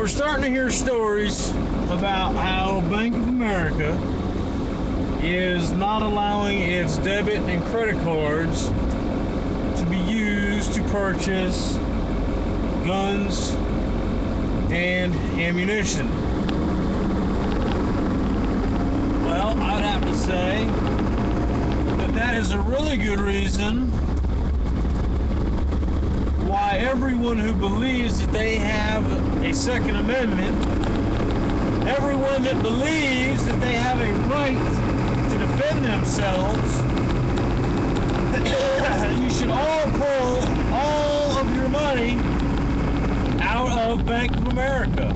we're starting to hear stories about how Bank of America is not allowing its debit and credit cards to be used to purchase guns and ammunition. Well, I'd have to say that that is a really good reason why everyone who believes that they have a Second Amendment, everyone that believes that they have a right to defend themselves, you should all pull all of your money out of Bank of America.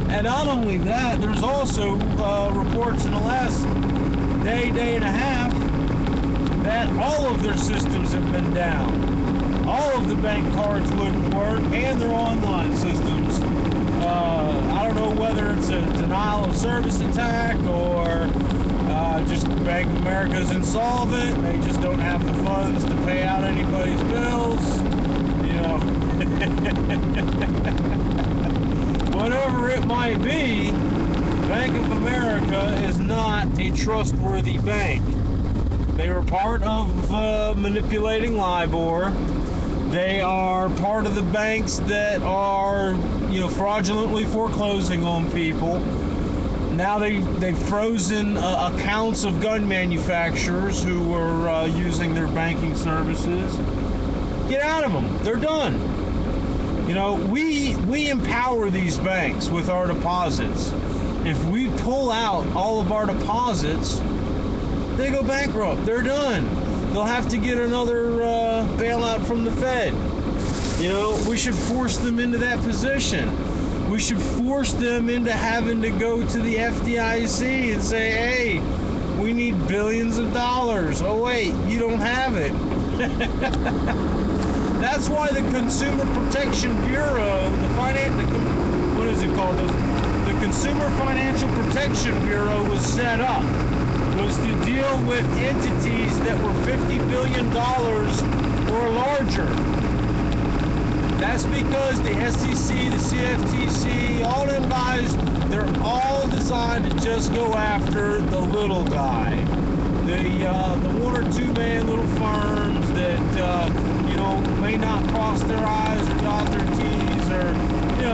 And not only that, there's also reports in the last day and a half that all of their systems have been down. All of the bank cards wouldn't work, and their online systems. I don't know whether it's a denial of service attack or just Bank of America's insolvent. They just don't have the funds to pay out anybody's bills. You know, whatever it might be, Bank of America is not a trustworthy bank. They were part of manipulating LIBOR. They are part of the banks that are, fraudulently foreclosing on people. Now they've frozen accounts of gun manufacturers who are using their banking services. Get out of them. They're done. We empower these banks with our deposits. If we pull out all of our deposits, they go bankrupt. They're done. They'll have to get another bailout from the Fed. We should force them into that position. We should force them into having to go to the FDIC and say, hey, we need billions of dollars. Oh, wait, you don't have it. That's why the Consumer Protection Bureau, what is it called? The Consumer Financial Protection Bureau was set up. Was to deal with entities that were $50 billion or larger. That's because the SEC, the CFTC, all them guys, they're all designed to just go after the little guy. The one or two man little firms that, may not cross their I's or dot their T's, or,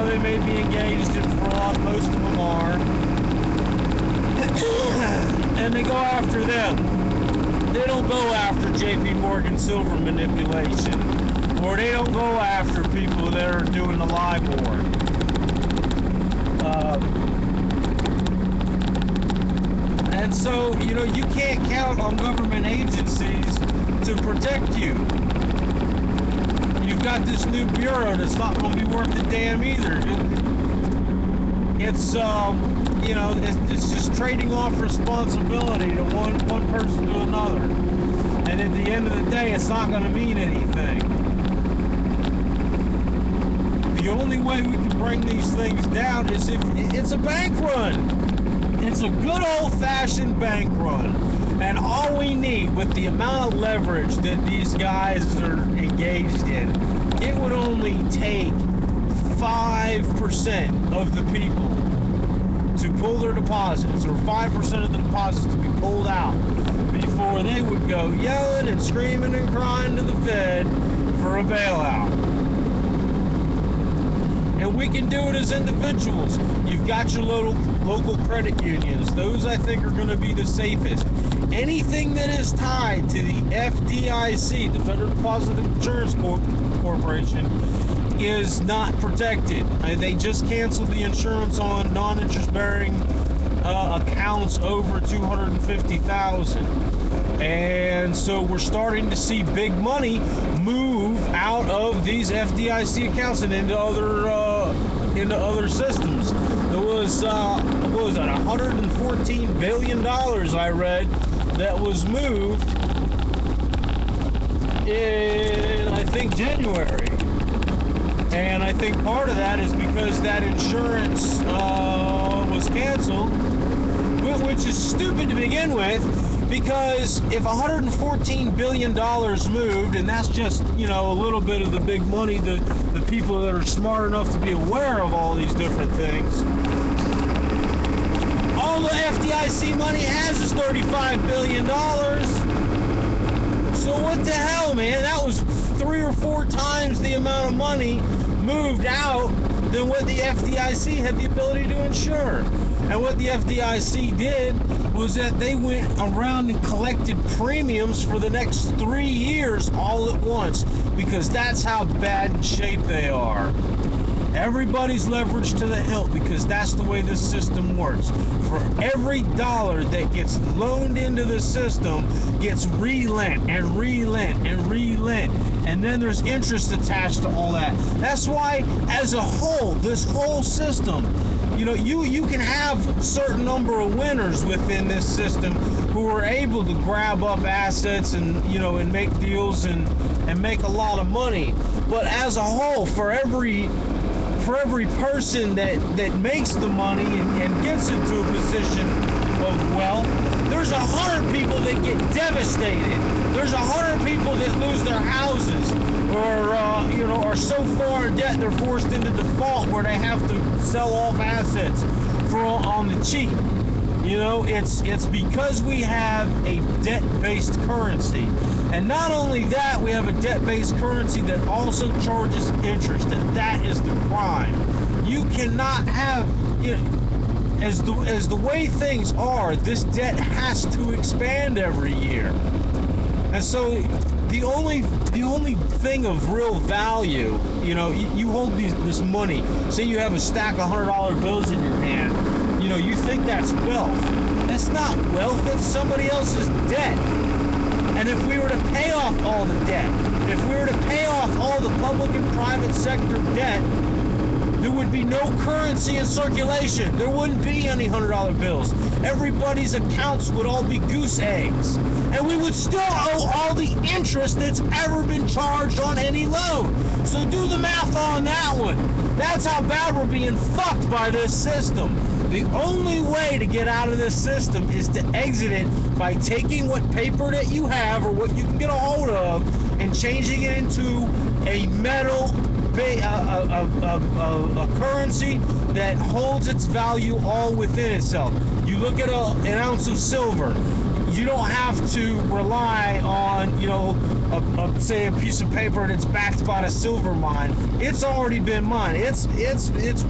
they may be engaged in fraud. Most of them are. And they go after them. They don't go after JP Morgan silver manipulation, or they don't go after people that are doing the LIBOR. And so, you can't count on government agencies to protect you. You've got this new bureau that's not going to be worth a damn either. It's it's just trading off responsibility to one person to another. And at the end of the day, it's not going to mean anything. The only way we can bring these things down is if it's a bank run. It's a good old-fashioned bank run. And all we need, with the amount of leverage that these guys are engaged in, it would only take 5% of the people to pull their deposits, or 5% of the deposits to be pulled out, before they would go yelling and screaming and crying to the Fed for a bailout. And we can do it as individuals. You've got your local credit unions. Those, I think, are going to be the safest. Anything that is tied to the FDIC, the Federal Deposit Insurance Corporation, is not protected. They just canceled the insurance on non-interest-bearing accounts over $250,000, and so we're starting to see big money move out of these FDIC accounts and into other systems. There was what was that, $114 billion I read that was moved in, I think, January. And I think part of that is because that insurance was canceled, which is stupid to begin with, Because if $114 billion moved, and that's just, a little bit of the big money, the people that are smart enough to be aware of all these different things, all the FDIC money has is $35 billion. So what the hell, man? That was 3 or 4 times the amount of money moved out than what the FDIC had the ability to insure. And what the FDIC did was that they went around and collected premiums for the next 3 years all at once, because that's how bad in shape they are. Everybody's leveraged to the hilt because that's the way this system works. For every dollar that gets loaned into the system gets relent and relent and relent. And then there's interest attached to all that. That's why, as a whole, this whole system, you can have a certain number of winners within this system who are able to grab up assets and, and make deals and make a lot of money. But as a whole, for every person that makes the money and gets into a position of wealth, there's 100 people that get devastated. There's 100 people that lose their houses, or are so far in debt they're forced into default where they have to sell off assets on the cheap. It's because we have a debt-based currency. And not only that, we have a debt-based currency that also charges interest, and that is the crime. You cannot have, as the way things are, this debt has to expand every year. And so the only thing of real value, you hold this money. Say you have a stack of $100 bills in your hand. You think that's wealth. That's not wealth. That's somebody else's debt. And if we were to pay off all the debt, if we were to pay off all the public and private sector debt, there would be no currency in circulation. There wouldn't be any $100 bills. Everybody's accounts would all be goose eggs. And we would still owe all the interest that's ever been charged on any loan. So do the math on that one. That's how bad we're being fucked by this system. The only way to get out of this system is to exit it by taking what paper that you have or what you can get a hold of and changing it into a metal, a currency that holds its value all within itself. You look at an ounce of silver. You don't have to rely on, say a piece of paper that's backed by a silver mine. It's already been mined. It's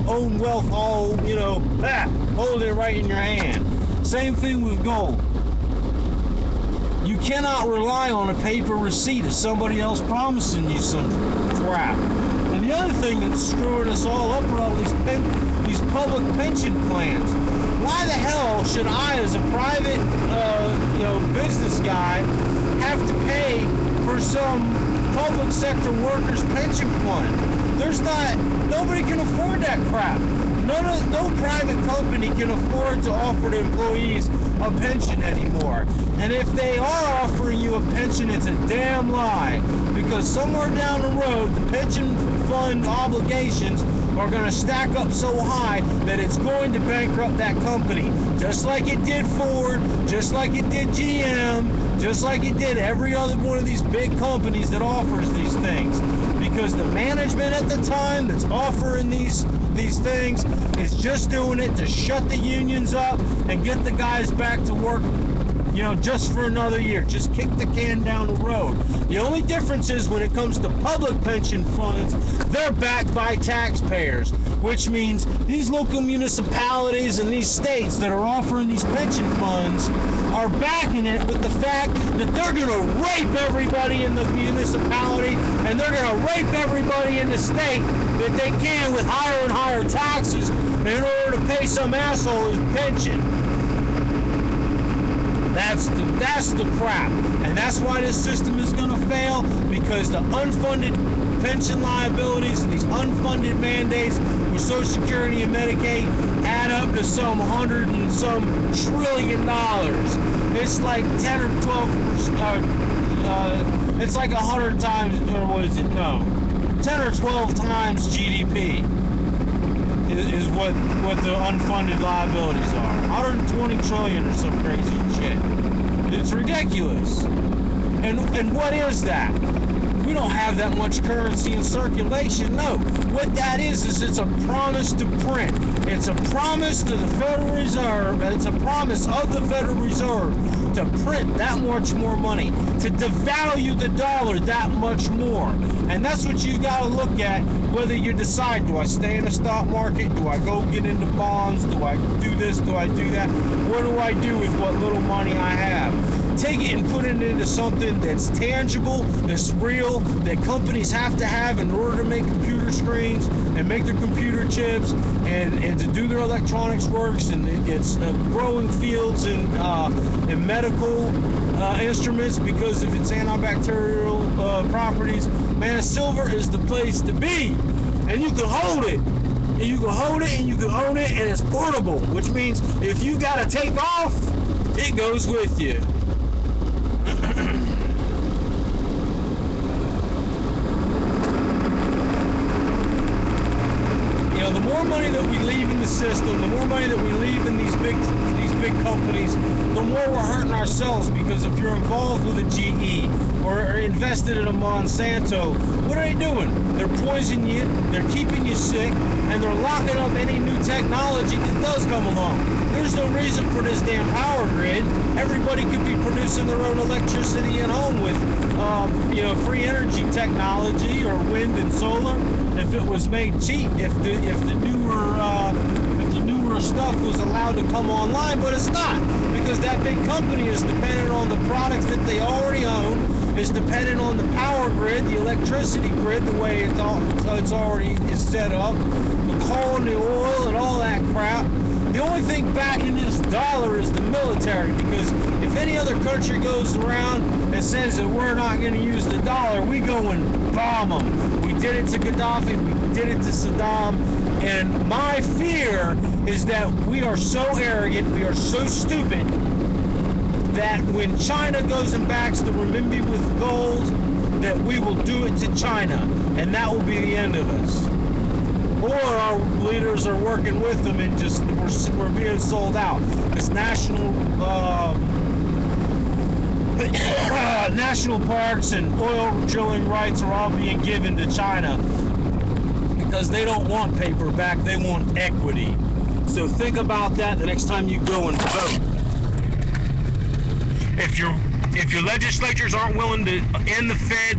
own wealth all, hold it right in your hand. Same thing with gold. You cannot rely on a paper receipt of somebody else promising you some crap. And the other thing that's screwing us all up are all these public pension plans. Why the hell should I, as a private, business guy, have to pay for some public sector workers' pension fund? Nobody can afford that crap. No private company can afford to offer to employees a pension anymore. And if they are offering you a pension, it's a damn lie. Because somewhere down the road, the pension fund obligations are going to stack up so high that it's going to bankrupt that company. Just like it did Ford, just like it did GM, just like it did every other one of these big companies that offers these things. Because the management at the time that's offering these things is just doing it to shut the unions up and get the guys back to work, just for another year. Just kick the can down the road. The only difference is when it comes to public pension funds, they're backed by taxpayers, which means these local municipalities and these states that are offering these pension funds are backing it with the fact that they're going to rape everybody in the municipality and they're going to rape everybody in the state that they can with higher and higher taxes in order to pay some asshole his pension. That's the crap. And that's why this system is going to fail, because the unfunded pension liabilities and these unfunded mandates with Social Security and Medicaid add up to some $100 and some trillion. It's like 10 or 12, it's like 100 times, or what is it? No, 10 or 12 times GDP is what the unfunded liabilities are. 120 trillion or some crazy shit. That's ridiculous. And what is that? We don't have that much currency in circulation. No. What that is it's a promise to print. It's a promise to the Federal Reserve, and it's a promise of the Federal Reserve to print that much more money, to devalue the dollar that much more. And that's what you got to look at, whether you decide, do I stay in the stock market? Do I go get into bonds? Do I do this? Do I do that? What do I do with what little money I have? Take it and put it into something that's tangible, that's real, that companies have to have in order to make computer screens and make their computer chips and to do their electronics works, and it's growing fields and medical instruments, because of its antibacterial properties. Man, silver is the place to be, and you can hold it. And you can hold it and you can own it, and it's portable, which means if you got to take off, it goes with you. You know, the more money that we leave in the system, the more money that we leave in these big companies, the more we're hurting ourselves. Because if you're involved with a GE or invested in a Monsanto, what are they doing? They're poisoning you, they're keeping you sick, and they're locking up any new technology that does come along. There's no reason for this damn power grid. Everybody could be producing their own electricity at home with, free energy technology, or wind and solar. If it was made cheap, if the newer stuff was allowed to come online, but it's not, because that big company is dependent on the products that they already own. Is dependent on the power grid, the electricity grid, the way it's already is set up, the coal and the oil and all that crap. The only thing backing this dollar is the military, because if any other country goes around and says that we're not going to use the dollar, we go and bomb them. We did it to Gaddafi, we did it to Saddam, and my fear is that we are so arrogant, we are so stupid, that when China goes and backs the renminbi with gold, that we will do it to China, and that will be the end of us. Or our leaders are working with them, and just we're being sold out. This national parks and oil drilling rights are all being given to China, because they don't want paper back, they want equity. So think about that the next time you go and vote. If your legislatures aren't willing to end the Fed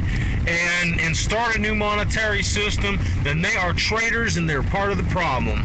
and start a new monetary system, then they are traitors and they're part of the problem.